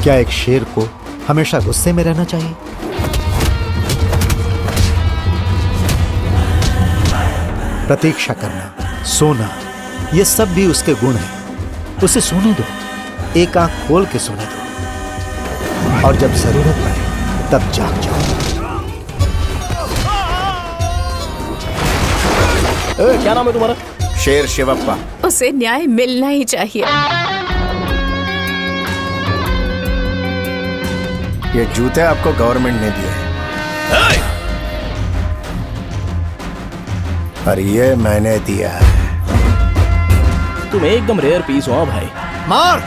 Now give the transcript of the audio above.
क्या एक शेर को हमेशा गुस्से में रहना चाहिए? प्रतीक्षा करना, सोना, ये सब भी उसके गुण हैं। उसे सोने दो, एक आंख खोल के सोने दो, और जब जरूरत पड़े तब जाग जाओ। क्या नाम है तुम्हारा? शेर शिवप्पा। उसे न्याय मिलना ही चाहिए। ये जूते आपको गवर्नमेंट ने दिए हैं, और ये मैंने दिया है। तुम एकदम रेयर पीस हो भाई। मार!